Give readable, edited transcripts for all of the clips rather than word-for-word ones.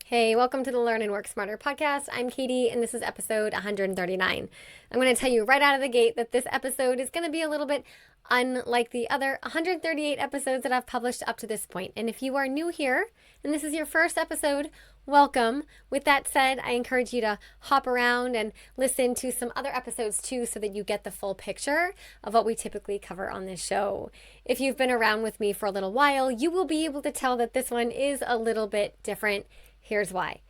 Hey, welcome to the Learn and Work Smarter podcast. I'm Katie, and this is episode 139. I'm going to tell you right out of the gate that this episode is going to be a little bit unlike the other 138 episodes that I've published up to this point. And if you are new here, and this is your first episode, welcome. With that said, I encourage you to hop around and listen to some other episodes too so that you get the full picture of what we typically cover on this show. If you've been around with me for a little while, you will be able to tell that this one is a little bit different. Here's why.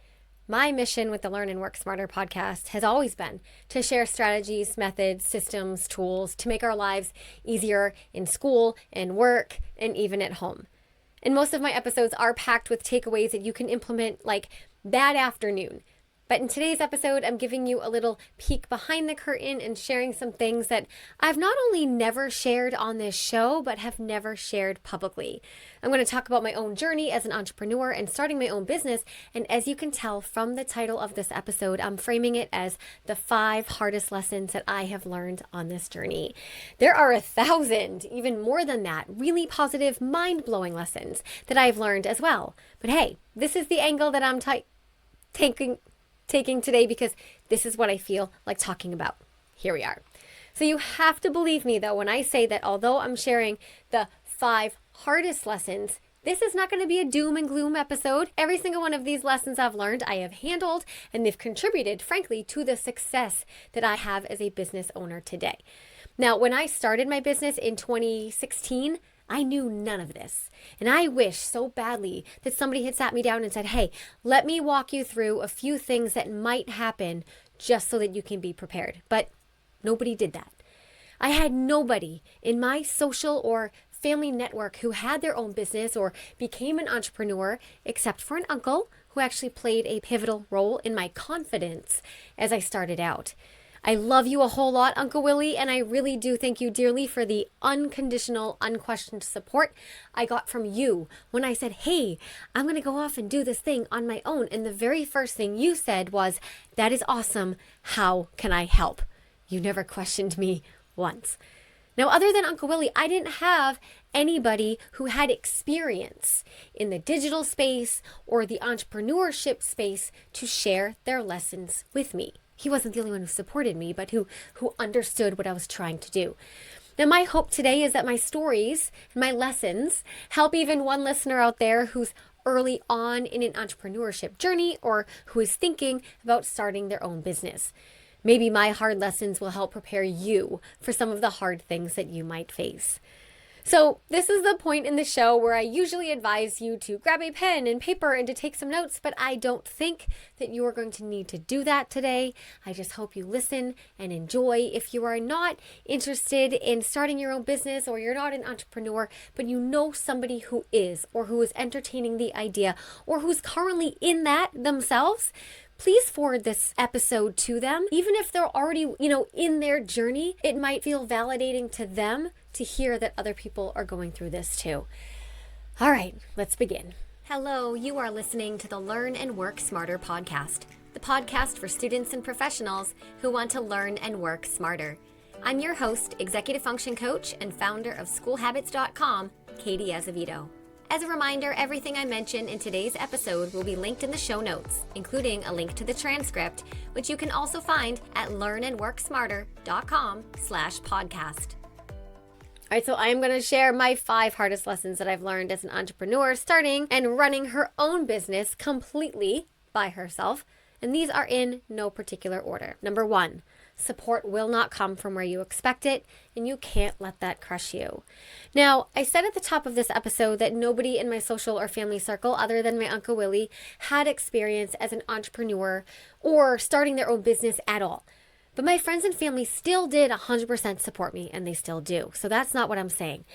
My mission with the Learn and Work Smarter podcast has always been to share strategies, methods, systems, tools to make our lives easier in school and work and even at home. And most of my episodes are packed with takeaways that you can implement like that afternoon. But in today's episode, I'm giving you a little peek behind the curtain and sharing some things that I've not only never shared on this show, but have never shared publicly. I'm going to talk about my own journey as an entrepreneur and starting my own business. And as you can tell from the title of this episode, I'm framing it as the 5 hardest lessons that I have learned on this journey. There are 1,000, even more than that, really positive, mind-blowing lessons that I've learned as well. But hey, this is the angle that I'm taking today because this is what I feel like talking about. Here we are. So you have to believe me though when I say that although I'm sharing the 5 hardest lessons, this is not going to be a doom and gloom episode. Every single one of these lessons I've learned, I have handled, and they've contributed, frankly, to the success that I have as a business owner today. Now, when I started my business in 2016, I knew none of this. And I wish so badly that somebody had sat me down and said, hey, let me walk you through a few things that might happen just so that you can be prepared. But nobody did that. I had nobody in my social or family network who had their own business or became an entrepreneur except for an uncle who actually played a pivotal role in my confidence as I started out. I love you a whole lot, Uncle Willie, and I really do thank you dearly for the unconditional, unquestioned support I got from you when I said, hey, I'm going to go off and do this thing on my own. And the very first thing you said was, that is awesome. How can I help? You never questioned me once. Now, other than Uncle Willie, I didn't have anybody who had experience in the digital space or the entrepreneurship space to share their lessons with me. He wasn't the only one who supported me, but who understood what I was trying to do. Now, my hope today is that my stories, my lessons, help even one listener out there who's early on in an entrepreneurship journey or who is thinking about starting their own business. Maybe my hard lessons will help prepare you for some of the hard things that you might face. So this is the point in the show where I usually advise you to grab a pen and paper and to take some notes, but I don't think that you are going to need to do that today. I just hope you listen and enjoy. If you are not interested in starting your own business or you're not an entrepreneur, but you know somebody who is or who is entertaining the idea or who's currently in that themselves, please forward this episode to them. Even if they're already, in their journey, it might feel validating to them to hear that other people are going through this too. All right, let's begin. Hello, you are listening to the Learn and Work Smarter podcast, the podcast for students and professionals who want to learn and work smarter. I'm your host, executive function coach, and founder of schoolhabits.com, Katie Azevedo. As a reminder, everything I mention in today's episode will be linked in the show notes, including a link to the transcript, which you can also find at learnandworksmarter.com/podcast. All right, so I'm going to share my 5 hardest lessons that I've learned as an entrepreneur starting and running her own business completely by herself. And these are in no particular order. Number 1, support will not come from where you expect it, and you can't let that crush you. Now, I said at the top of this episode that nobody in my social or family circle other than my Uncle Willie had experience as an entrepreneur or starting their own business at all. But my friends and family still did 100% support me, and they still do. So that's not what I'm saying.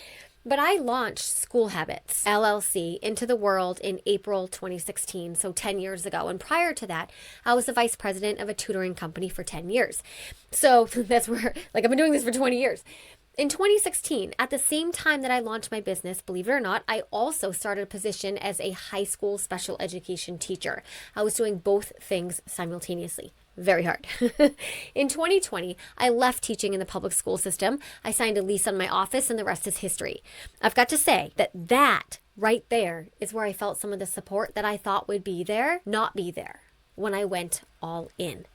But I launched School Habits, LLC, into the world in April 2016, so 10 years ago. And prior to that, I was the vice president of a tutoring company for 10 years. So that's where, I've been doing this for 20 years. In 2016, at the same time that I launched my business, believe it or not, I also started a position as a high school special education teacher. I was doing both things simultaneously. Very hard. In 2020, I left teaching in the public school system. I signed a lease on my office, and the rest is history. I've got to say that right there is where I felt some of the support that I thought would be there, not be there when I went all in.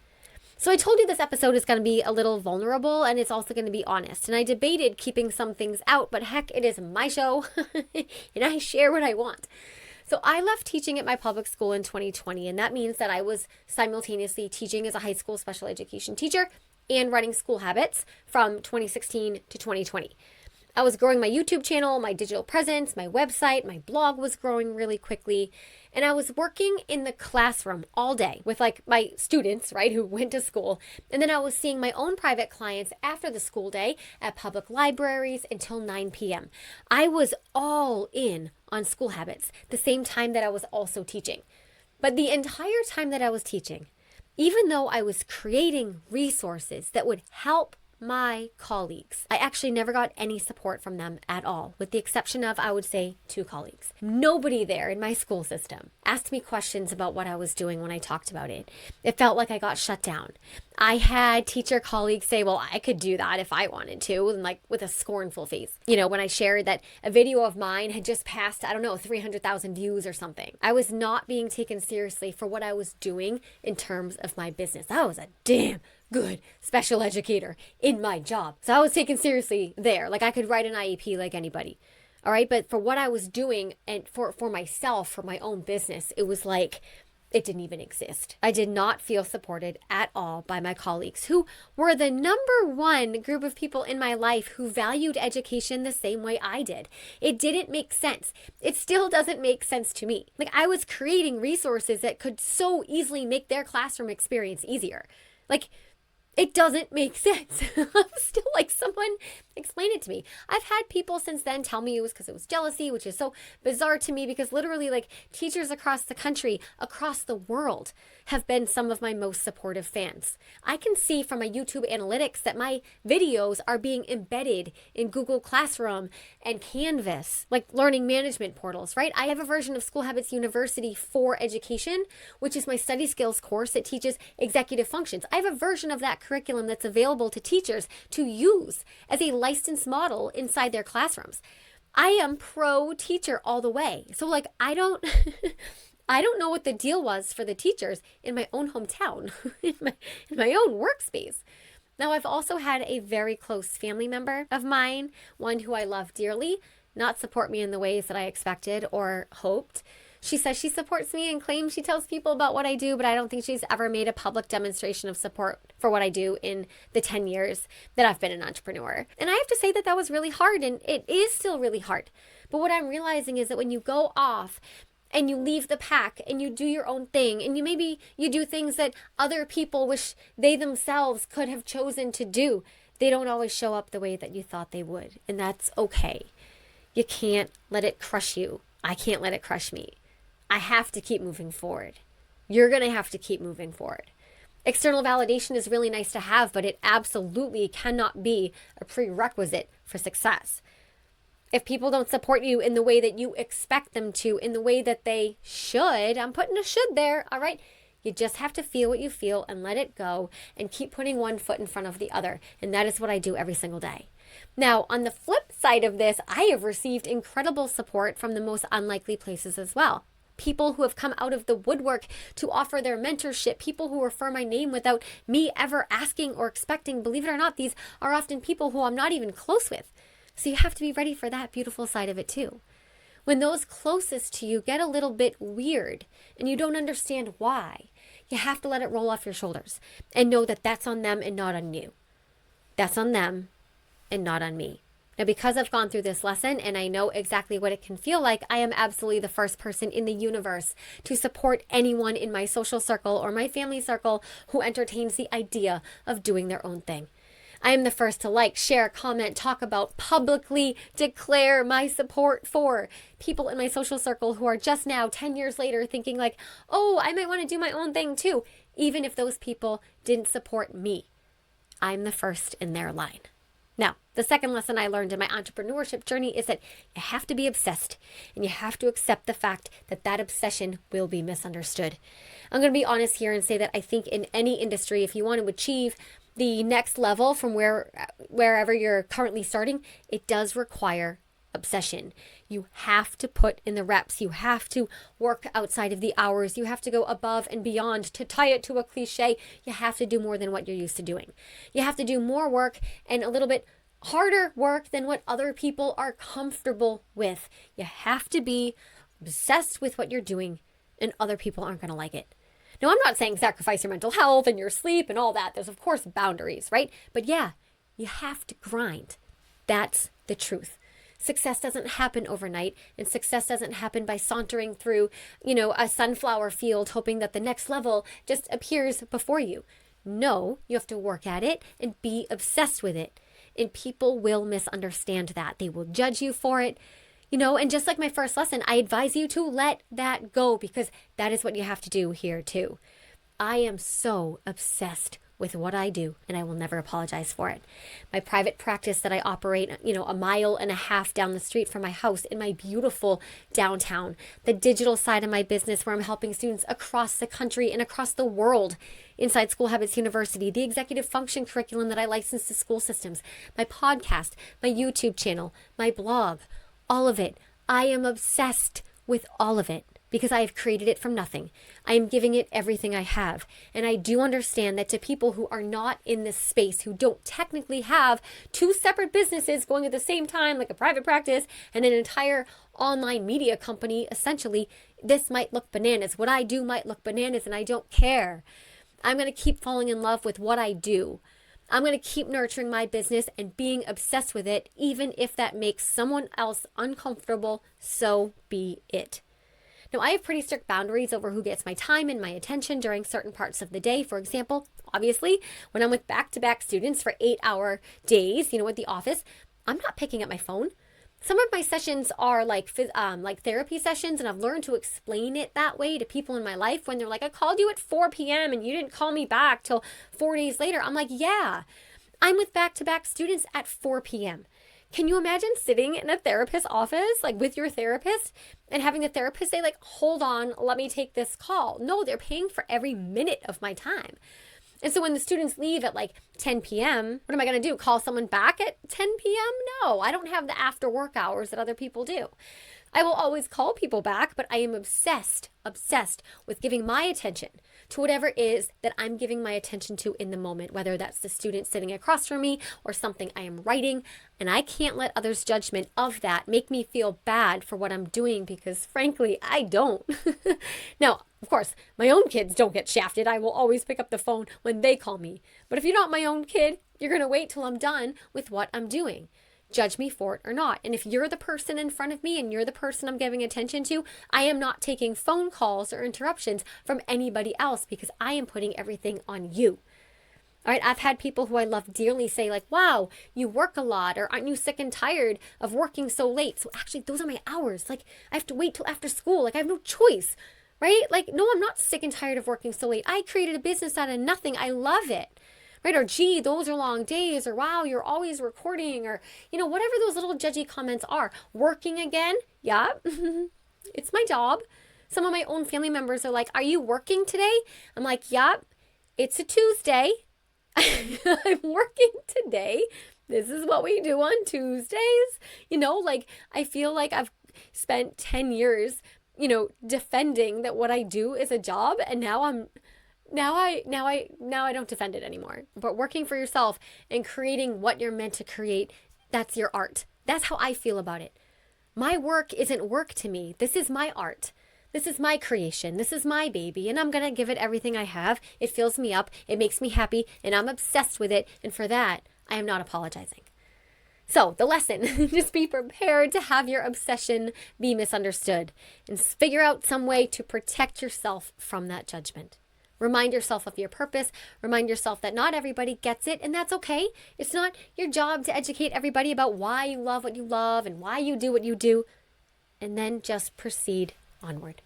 So I told you this episode is going to be a little vulnerable and it's also going to be honest. And I debated keeping some things out, but heck, it is my show and I share what I want. So I left teaching at my public school in 2020, and that means that I was simultaneously teaching as a high school special education teacher and running School Habits from 2016 to 2020. I was growing my YouTube channel, my digital presence, my website, my blog was growing really quickly. And I was working in the classroom all day with like my students, right, who went to school. And then I was seeing my own private clients after the school day at public libraries until 9 p.m. I was all in on School Habits, the same time that I was also teaching. But the entire time that I was teaching, even though I was creating resources that would help my colleagues, I actually never got any support from them at all, with the exception of, I would say, 2 colleagues. Nobody there in my school system asked me questions about what I was doing when I talked about it. It felt like I got shut down. I had teacher colleagues say, well, I could do that if I wanted to, and like with a scornful face. You know, when I shared that a video of mine had just passed, 300,000 views or something. I was not being taken seriously for what I was doing in terms of my business. I was a damn good special educator in my job. So I was taken seriously there. Like I could write an IEP like anybody. All right. But for what I was doing and for myself, for my own business, it was like it didn't even exist. I did not feel supported at all by my colleagues, who were the number one group of people in my life who valued education the same way I did. It didn't make sense. It still doesn't make sense to me. Like I was creating resources that could so easily make their classroom experience easier. Like, it doesn't make sense. I'm still like, someone explain it to me. I've had people since then tell me it was because it was jealousy, which is so bizarre to me because literally like teachers across the country, across the world have been some of my most supportive fans. I can see from my YouTube analytics that my videos are being embedded in Google Classroom and Canvas, like learning management portals, right? I have a version of School Habits University for Education, which is my study skills course that teaches executive functions. I have a version of that curriculum that's available to teachers to use as a licensed model inside their classrooms. I am pro teacher all the way. So like, I don't know what the deal was for the teachers in my own hometown, in my own workspace. Now, I've also had a very close family member of mine, one who I love dearly, not support me in the ways that I expected or hoped. She says she supports me and claims she tells people about what I do, but I don't think she's ever made a public demonstration of support for what I do in the 10 years that I've been an entrepreneur. And I have to say that that was really hard, and it is still really hard. But what I'm realizing is that when you go off and you leave the pack and you do your own thing and you do things that other people wish they themselves could have chosen to do, they don't always show up the way that you thought they would. And that's okay. You can't let it crush you. I can't let it crush me. I have to keep moving forward. You're going to have to keep moving forward. External validation is really nice to have, but it absolutely cannot be a prerequisite for success. If people don't support you in the way that you expect them to, in the way that they should, I'm putting a should there, all right? You just have to feel what you feel and let it go and keep putting one foot in front of the other. And that is what I do every single day. Now, on the flip side of this, I have received incredible support from the most unlikely places as well. People who have come out of the woodwork to offer their mentorship, people who refer my name without me ever asking or expecting. Believe it or not, these are often people who I'm not even close with. So you have to be ready for that beautiful side of it too. When those closest to you get a little bit weird and you don't understand why, you have to let it roll off your shoulders and know that that's on them and not on you. That's on them and not on me. Now, because I've gone through this lesson and I know exactly what it can feel like, I am absolutely the first person in the universe to support anyone in my social circle or my family circle who entertains the idea of doing their own thing. I am the first to like, share, comment, talk about, publicly declare my support for people in my social circle who are just now 10 years later thinking like, oh, I might want to do my own thing too, even if those people didn't support me. I'm the first in their line. Now, the second lesson I learned in my entrepreneurship journey is that you have to be obsessed and you have to accept the fact that that obsession will be misunderstood. I'm going to be honest here and say that I think in any industry, if you want to achieve the next level from wherever you're currently starting, it does require obsession. You have to put in the reps. You have to work outside of the hours. You have to go above and beyond. To tie it to a cliche, you have to do more than what you're used to doing. You have to do more work and a little bit harder work than what other people are comfortable with. You have to be obsessed with what you're doing, and other people aren't going to like it. Now, I'm not saying sacrifice your mental health and your sleep and all that. There's, of course, boundaries, right? But yeah, you have to grind. That's the truth. Success doesn't happen overnight, and success doesn't happen by sauntering through, a sunflower field hoping that the next level just appears before you. No, you have to work at it and be obsessed with it. And people will misunderstand that. They will judge you for it. And just like my first lesson, I advise you to let that go, because that is what you have to do here too. I am so obsessed with what I do, and I will never apologize for it. My private practice that I operate, a mile and a half down the street from my house in my beautiful downtown. The digital side of my business, where I'm helping students across the country and across the world inside School Habits University. The executive function curriculum that I license to school systems. My podcast, my YouTube channel, my blog, all of it. I am obsessed with all of it, because I have created it from nothing. I am giving it everything I have. And I do understand that to people who are not in this space, who don't technically have two separate businesses going at the same time, like a private practice and an entire online media company, essentially, this might look bananas. What I do might look bananas, and I don't care. I'm going to keep falling in love with what I do. I'm going to keep nurturing my business and being obsessed with it, even if that makes someone else uncomfortable. So be it. Now, I have pretty strict boundaries over who gets my time and my attention during certain parts of the day. For example, obviously, when I'm with back-to-back students for 8-hour days, at the office, I'm not picking up my phone. Some of my sessions are like therapy sessions, and I've learned to explain it that way to people in my life when they're like, I called you at 4 p.m. and you didn't call me back till 4 days later. I'm like, yeah, I'm with back-to-back students at 4 p.m. Can you imagine sitting in a therapist's office, like with your therapist, and having the therapist say, like, hold on, let me take this call? No, they're paying for every minute of my time. And so when the students leave at like 10 p.m., what am I going to do? Call someone back at 10 p.m.? No, I don't have the after work hours that other people do. I will always call people back, but I am obsessed with giving my attention to whatever it is that I'm giving my attention to in the moment, whether that's the student sitting across from me or something I am writing. And I can't let others' judgment of that make me feel bad for what I'm doing, because frankly, I don't. Now, of course, my own kids don't get shafted. I will always pick up the phone when they call me. But if you're not my own kid, you're going to wait till I'm done with what I'm doing. Judge me for it or not. And if you're the person in front of me and you're the person I'm giving attention to, I am not taking phone calls or interruptions from anybody else, because I am putting everything on you. All right, I've had people who I love dearly say like, wow, you work a lot, or aren't you sick and tired of working so late? So actually, those are my hours. Like, I have to wait till after school. Like, I have no choice, right? Like, no, I'm not sick and tired of working so late. I created a business out of nothing. I love it. Right? Or, gee, those are long days, or wow, you're always recording, or, whatever those little judgy comments are. Working again? Yeah, it's my job. Some of my own family members are like, are you working today? I'm like, yep, it's a Tuesday. I'm working today. This is what we do on Tuesdays. I feel like I've spent 10 years, defending that what I do is a job, and now I don't defend it anymore. But working for yourself and creating what you're meant to create, that's your art. That's how I feel about it. My work isn't work to me. This is my art. This is my creation. This is my baby, and I'm going to give it everything I have. It fills me up. It makes me happy, and I'm obsessed with it. And for that, I am not apologizing. So the lesson, just be prepared to have your obsession be misunderstood, and figure out some way to protect yourself from that judgment. Remind yourself of your purpose. Remind yourself that not everybody gets it, and that's okay. It's not your job to educate everybody about why you love what you love and why you do what you do. And then just proceed onward.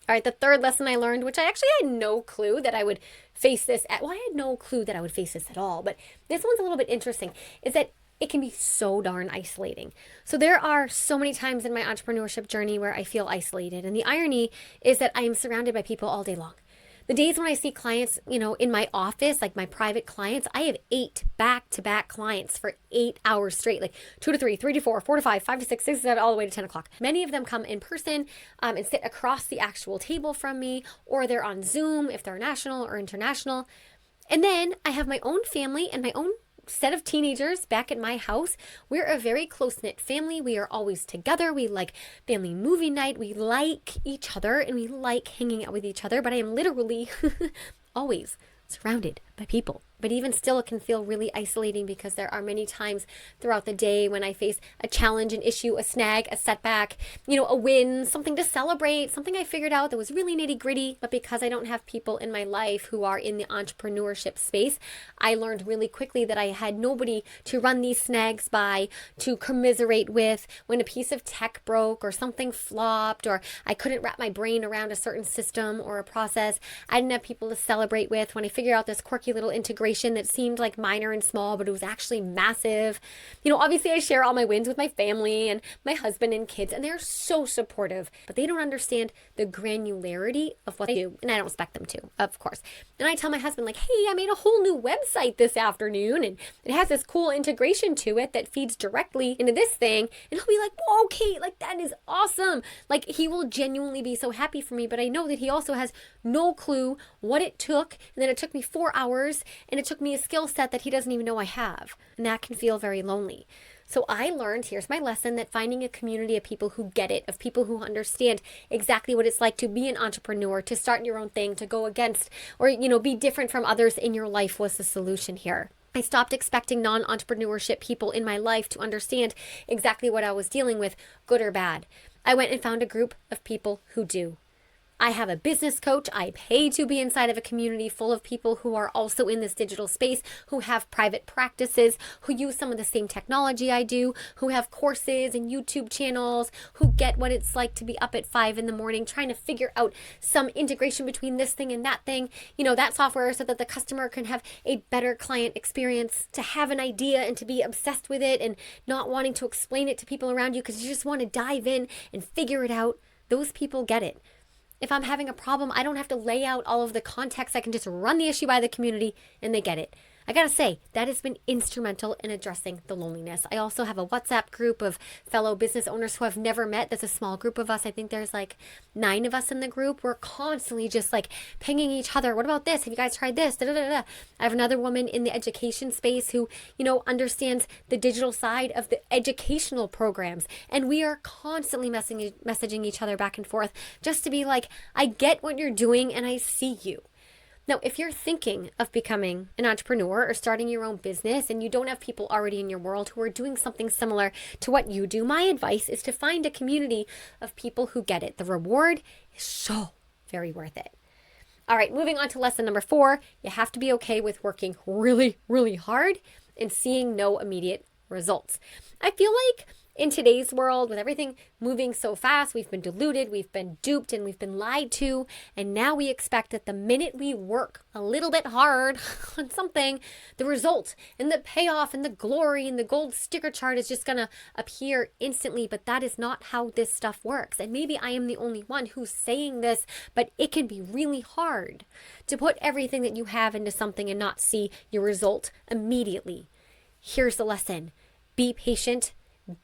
All right, the third lesson I learned, which I actually had no clue that I would face this at, well, I had no clue that I would face this at all, but this one's a little bit interesting, is that it can be so darn isolating. So there are so many times in my entrepreneurship journey where I feel isolated. And the irony is that I am surrounded by people all day long. The days when I see clients, in my office, like my private clients, I have 8 back-to-back clients for 8 hours straight, like 2 to 3, 3 to 4, 4 to 5, 5 to 6, 6 to 7, all the way to 10 o'clock. Many of them come in person and sit across the actual table from me, or they're on Zoom if they're national or international. And then I have my own family and my own set of teenagers back at my house. We're a very close-knit family. We are always together. We like family movie night. We like each other and we like hanging out with each other. But I am literally always surrounded by people. But even still, it can feel really isolating because there are many times throughout the day when I face a challenge, an issue, a snag, a setback, a win, something to celebrate, something I figured out that was really nitty gritty. But because I don't have people in my life who are in the entrepreneurship space, I learned really quickly that I had nobody to run these snags by, to commiserate with when a piece of tech broke or something flopped or I couldn't wrap my brain around a certain system or a process. I didn't have people to celebrate with when I figured out this quirky little integration that seemed like minor and small, but it was actually massive. Obviously I share all my wins with my family and my husband and kids, and they're so supportive, but they don't understand the granularity of what I do, and I don't expect them to, of course. And I tell my husband, like, hey, I made a whole new website this afternoon, and it has this cool integration to it that feeds directly into this thing, and he'll be like, whoa, Kate, like, that is awesome. Like, he will genuinely be so happy for me, but I know that he also has no clue what it took, and then it took me 4 hours, and it took me a skill set that he doesn't even know I have. And that can feel very lonely. So I learned, here's my lesson, that finding a community of people who get it, of people who understand exactly what it's like to be an entrepreneur, to start your own thing, to go against or, be different from others in your life was the solution here. I stopped expecting non-entrepreneurship people in my life to understand exactly what I was dealing with, good or bad. I went and found a group of people who do. I have a business coach. I pay to be inside of a community full of people who are also in this digital space, who have private practices, who use some of the same technology I do, who have courses and YouTube channels, who get what it's like to be up at 5 a.m. trying to figure out some integration between this thing and that thing, that software, so that the customer can have a better client experience, to have an idea and to be obsessed with it and not wanting to explain it to people around you because you just want to dive in and figure it out. Those people get it. If I'm having a problem, I don't have to lay out all of the context. I can just run the issue by the community and they get it. I gotta say, that has been instrumental in addressing the loneliness. I also have a WhatsApp group of fellow business owners who I've never met. That's a small group of us. I think there's like 9 of us in the group. We're constantly just like pinging each other. What about this? Have you guys tried this? Da, da, da, da. I have another woman in the education space who, understands the digital side of the educational programs. And we are constantly messaging each other back and forth just to be like, I get what you're doing and I see you. Now, if you're thinking of becoming an entrepreneur or starting your own business and you don't have people already in your world who are doing something similar to what you do, my advice is to find a community of people who get it. The reward is so very worth it. All right, moving on to lesson number 4. You have to be okay with working really, really hard and seeing no immediate results. I feel like in today's world, with everything moving so fast, we've been deluded, we've been duped, and we've been lied to. And now we expect that the minute we work a little bit hard on something, the result and the payoff and the glory and the gold sticker chart is just going to appear instantly. But that is not how this stuff works. And maybe I am the only one who's saying this, but it can be really hard to put everything that you have into something and not see your result immediately. Here's the lesson. Be patient.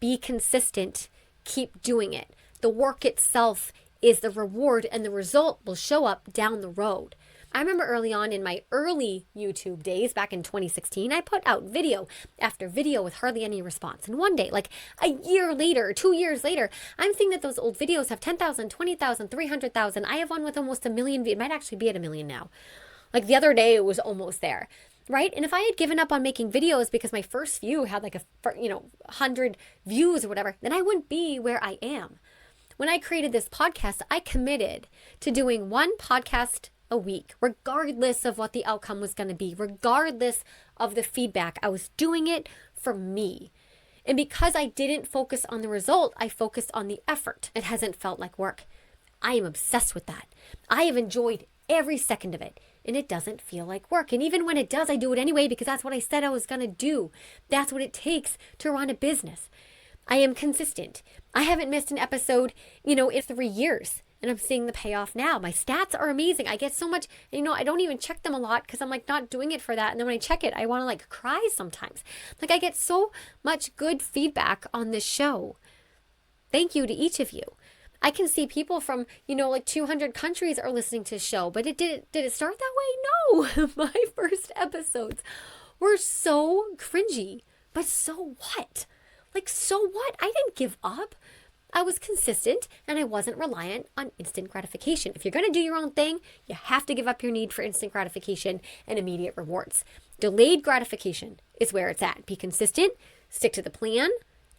Be consistent. Keep doing it. The work itself is the reward and the result will show up down the road. I remember early on in my early YouTube days back in 2016, I put out video after video with hardly any response. And one day, like a year later, 2 years later, I'm seeing that those old videos have 10,000, 20,000, 300,000. I have one with almost 1 million. It might actually be at 1 million now. Like the other day, it was almost there. Right? And if I had given up on making videos because my first few had like 100 views or whatever, then I wouldn't be where I am. When I created this podcast, I committed to doing 1 podcast a week, regardless of what the outcome was going to be, regardless of the feedback. I was doing it for me. And because I didn't focus on the result, I focused on the effort. It hasn't felt like work. I am obsessed with that. I have enjoyed every second of it. And it doesn't feel like work. And even when it does, I do it anyway because that's what I said I was going to do. That's what it takes to run a business. I am consistent. I haven't missed an episode, in 3 years. and I'm seeing the payoff now. My stats are amazing. I get so much, I don't even check them a lot because I'm like not doing it for that. And then when I check it, I want to like cry sometimes. Like I get so much good feedback on this show. Thank you to each of you. I can see people from, like 200 countries are listening to the show, but did it start that way? No. My first episodes were so cringy, but so what? Like, so what? I didn't give up. I was consistent and I wasn't reliant on instant gratification. If you're going to do your own thing, you have to give up your need for instant gratification and immediate rewards. Delayed gratification is where it's at. Be consistent, stick to the plan,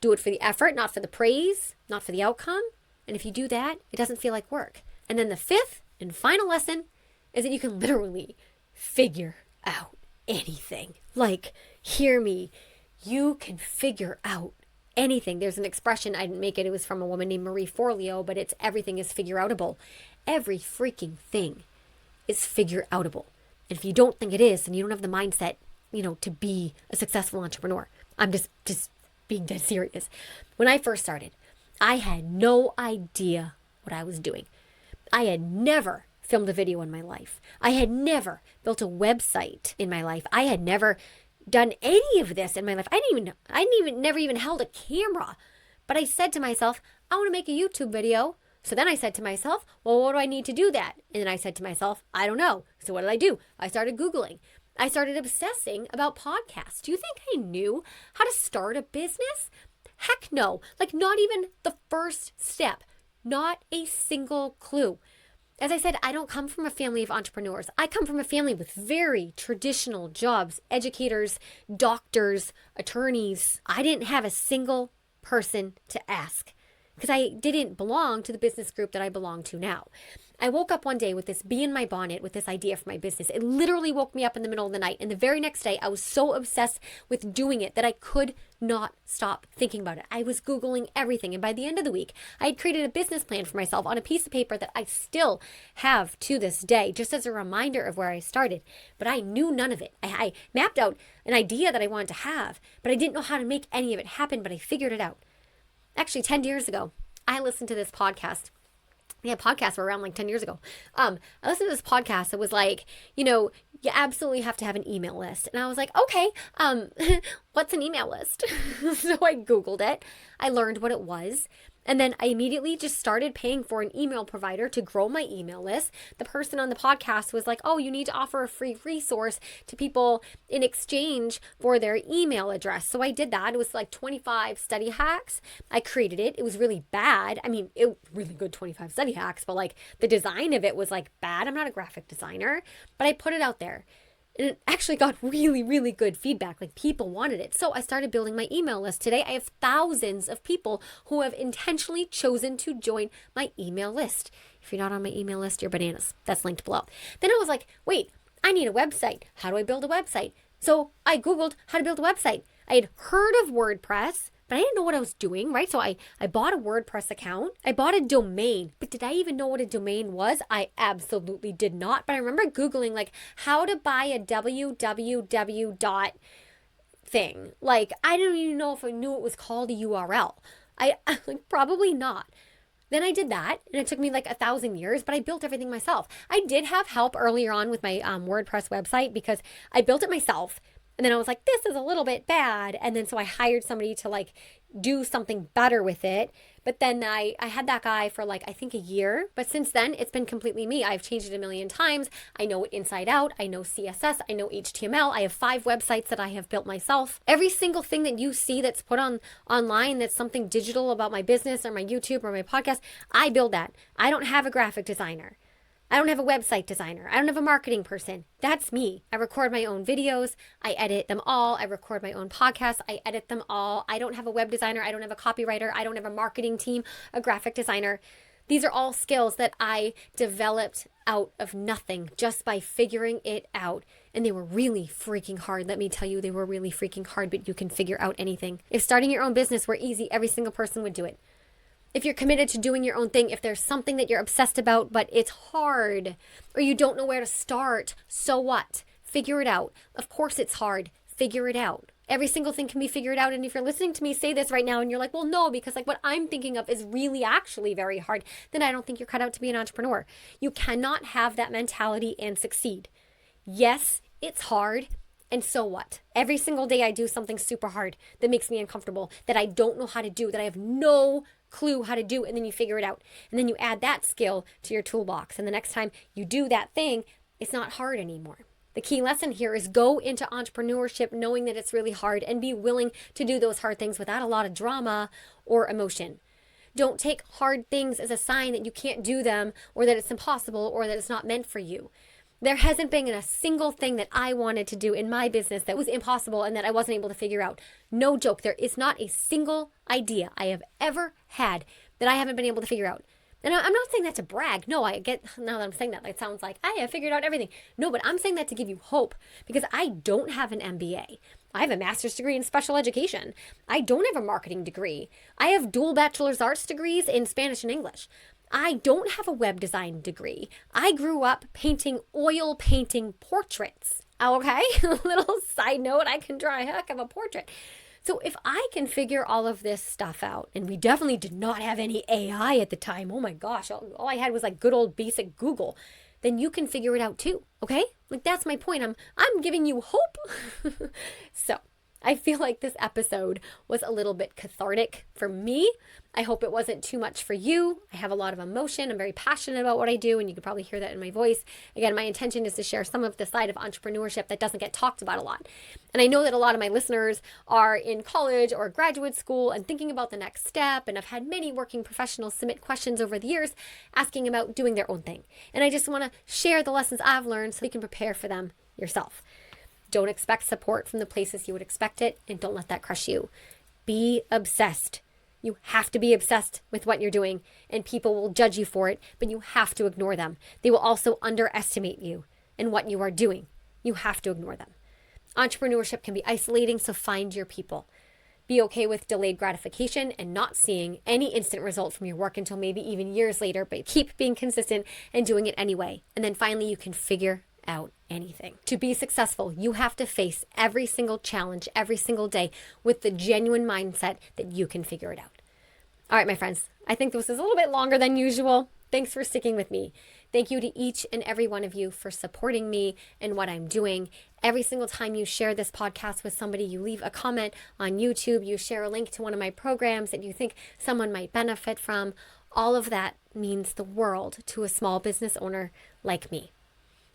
do it for the effort, not for the praise, not for the outcome. And if you do that, it doesn't feel like work. And then the fifth and final lesson is that you can literally figure out anything. Like, hear me, you can figure out anything. There's an expression, I didn't make it, it was from a woman named Marie Forleo, but it's everything is figure outable. Every freaking thing is figure outable. And if you don't think it is, then you don't have the mindset, to be a successful entrepreneur. I'm just being dead serious. When I first started, I had no idea what I was doing. I had never filmed a video in my life. I had never built a website in my life. I had never done any of this in my life. Never even held a camera. But I said to myself, I want to make a YouTube video. So then I said to myself, well, what do I need to do that? And then I said to myself, I don't know. So what did I do? I started Googling. I started obsessing about podcasts. Do you think I knew how to start a business? Heck no. Like not even the first step. Not a single clue. As I said, I don't come from a family of entrepreneurs. I come from a family with very traditional jobs, educators, doctors, attorneys. I didn't have a single person to ask because I didn't belong to the business group that I belong to now. I woke up one day with this bee in my bonnet with this idea for my business. It literally woke me up in the middle of the night. And the very next day, I was so obsessed with doing it that I could not stop thinking about it. I was Googling everything. And by the end of the week, I had created a business plan for myself on a piece of paper that I still have to this day, just as a reminder of where I started. But I knew none of it. I mapped out an idea that I wanted to have, but I didn't know how to make any of it happen, but I figured it out. Actually, 10 years ago, I listened to this podcast. Yeah, podcasts were around like 10 years ago. I listened to this podcast that was like, you absolutely have to have an email list. And I was like, okay, what's an email list? So I Googled it. I learned what it was. And then I immediately just started paying for an email provider to grow my email list. The person on the podcast was like, oh, you need to offer a free resource to people in exchange for their email address. So I did that. It was like 25 study hacks. I created it. It was really bad. I mean, it was really good 25 study hacks, but like the design of it was like bad. I'm not a graphic designer, but I put it out there. And it actually got really, really good feedback. Like people wanted it. So I started building my email list. Today, I have thousands of people who have intentionally chosen to join my email list. If you're not on my email list, you're bananas. That's linked below. Then I was like, wait, I need a website. How do I build a website? So I Googled how to build a website. I had heard of WordPress, but I didn't know what I was doing, right? So I bought a WordPress account. I bought a domain, but did I even know what a domain was? I absolutely did not. But I remember Googling like how to buy a www dot thing. Like I don't even know if I knew it was called a URL. I like probably not. Then I did that and it took me like 1,000 years, but I built everything myself. I did have help earlier on with my WordPress website because I built it myself. And then I was like, this is a little bit bad. And then so I hired somebody to like do something better with it. But then I had that guy for like, I think a year. But since then, it's been completely me. I've changed it a million times. I know it inside out. I know CSS. I know HTML. I have 5 websites that I have built myself. Every single thing that you see that's put online that's something digital about my business or my YouTube or my podcast, I build that. I don't have a graphic designer. I don't have a website designer. I don't have a marketing person. That's me. I record my own videos. I edit them all. I record my own podcasts. I edit them all. I don't have a web designer. I don't have a copywriter. I don't have a marketing team, a graphic designer. These are all skills that I developed out of nothing just by figuring it out. And they were really freaking hard. Let me tell you, they were really freaking hard, but you can figure out anything. If starting your own business were easy, every single person would do it. If you're committed to doing your own thing, if there's something that you're obsessed about, but it's hard or you don't know where to start, so what? Figure it out. Of course it's hard. Figure it out. Every single thing can be figured out. And if you're listening to me say this right now and you're like, well, no, because like what I'm thinking of is really actually very hard, then I don't think you're cut out to be an entrepreneur. You cannot have that mentality and succeed. Yes, it's hard. And so what? Every single day I do something super hard that makes me uncomfortable, that I don't know how to do, that I have no clue how to do, and then you figure it out. And then you add that skill to your toolbox. And the next time you do that thing, it's not hard anymore. The key lesson here is go into entrepreneurship knowing that it's really hard and be willing to do those hard things without a lot of drama or emotion. Don't take hard things as a sign that you can't do them or that it's impossible or that it's not meant for you. There hasn't been a single thing that I wanted to do in my business that was impossible and that I wasn't able to figure out. No joke. There is not a single idea I have ever had that I haven't been able to figure out. And I'm not saying that to brag. No, I get, now that I'm saying that, it sounds like I have figured out everything. No, but I'm saying that to give you hope because I don't have an MBA. I have a master's degree in special education. I don't have a marketing degree. I have dual bachelor's arts degrees in Spanish and English. I don't have a web design degree. I grew up painting oil painting portraits. Okay? Little side note, I can draw a heck of a portrait. So if I can figure all of this stuff out, and we definitely did not have any AI at the time. Oh my gosh, all I had was like good old basic Google. Then you can figure it out too, okay? Like that's my point. I'm giving you hope. So I feel like this episode was a little bit cathartic for me. I hope it wasn't too much for you. I have a lot of emotion. I'm very passionate about what I do, and you can probably hear that in my voice. Again, my intention is to share some of the side of entrepreneurship that doesn't get talked about a lot. And I know that a lot of my listeners are in college or graduate school and thinking about the next step, and I've had many working professionals submit questions over the years asking about doing their own thing. And I just want to share the lessons I've learned so you can prepare for them yourself. Don't expect support from the places you would expect it, and don't let that crush you. Be obsessed. You have to be obsessed with what you're doing, and people will judge you for it, but you have to ignore them. They will also underestimate you and what you are doing. You have to ignore them. Entrepreneurship can be isolating, so find your people. Be okay with delayed gratification and not seeing any instant result from your work until maybe even years later, but keep being consistent and doing it anyway. And then finally, you can figure out anything. To be successful, you have to face every single challenge every single day with the genuine mindset that you can figure it out. All right, my friends, I think this is a little bit longer than usual. Thanks for sticking with me. Thank you to each and every one of you for supporting me and what I'm doing. Every single time you share this podcast with somebody, you leave a comment on YouTube, you share a link to one of my programs that you think someone might benefit from, all of that means the world to a small business owner like me.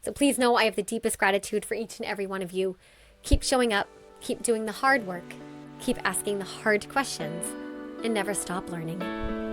So please know I have the deepest gratitude for each and every one of you. Keep showing up, keep doing the hard work, keep asking the hard questions, and never stop learning.